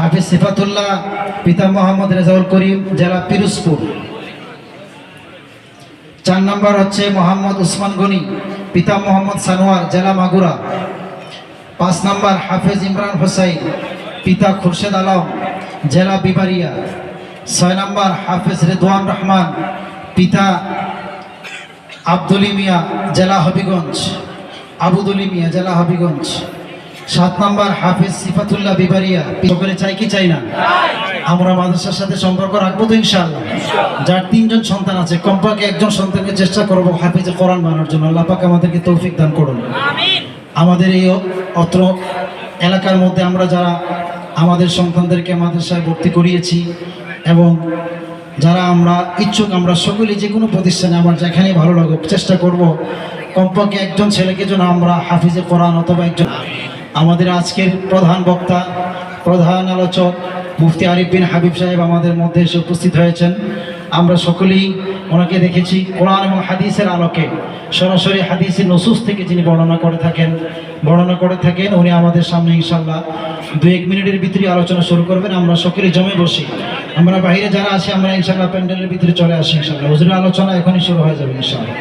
হাফিজ সিফাতুল্লাহ, পিতা মোহাম্মদ রেজাউল করিম, জেলা পিরোজপুর। 4 নম্বর হচ্ছে মোহাম্মদ উসমান গনি, পিতা মোহাম্মদ সানোয়ার, জেলা মাগুরা। 5 নম্বর হাফেজ ইমরান হোসাইন, পিতা খুরশেদ আলম, জেলা বিবারিয়া। 6 নম্বর হাফেজ রেদওয়ান রহমান, পিতা আব্দুলি মিয়া, জেলা হবিগঞ্জ, আবুদুলি মিয়া, জেলা হবিগঞ্জ। 7 নম্বর হাফেজ সিফাতুল্লাহ, বিবারিয়া। সকলে চাই কি চাই না? আমরা মাদ্রাসার সাথে সম্পর্ক রাখবো তো ইনশাআল্লাহ। যার 3 জন সন্তান আছে, কমপক্ষে একজন সন্তানকে চেষ্টা করবো হাফেজে কোরআন বানানোর জন্য। আল্লাহ পাক আমাদেরকে তৌফিক দান করুন। আমাদের এই অত্র এলাকার মধ্যে আমরা যারা আমাদের সন্তানদেরকে মাদ্রাসায় ভর্তি করিয়েছি এবং যারা আমরা ইচ্ছুক, আমরা সকলেই যে কোনো প্রতিষ্ঠানে আমার যেখানেই ভালো লাগুক চেষ্টা করব কমপক্ষে একজন ছেলেকে যেন আমরা হাফিজে কোরআন অথবা একজন। আমাদের আজকের প্রধান বক্তা, প্রধান আলোচক মুফতি আরিফ বিন হাবিব সাহেব আমাদের মধ্যে এসে উপস্থিত হয়েছেন। আমরা সকলেই ওনাকে দেখেছি কোরআন এবং হাদিসের আলোকে, সরাসরি হাদিসের নসুস থেকে যিনি বর্ণনা করে থাকেন। উনি আমাদের সামনে ইনশাআল্লাহ 2-1 মিনিটের ভিতরে আলোচনা শুরু করবেন। আমরা সকলে জমে বসি, আমরা বাইরে যারা আছি আমরা ইনশাআল্লাহ প্যান্ডেলের ভিতরে চলে আসি ইনশাআল্লাহ। হুজুরের আলোচনা এখনই শুরু হয়ে যাবে ইনশাআল্লাহ।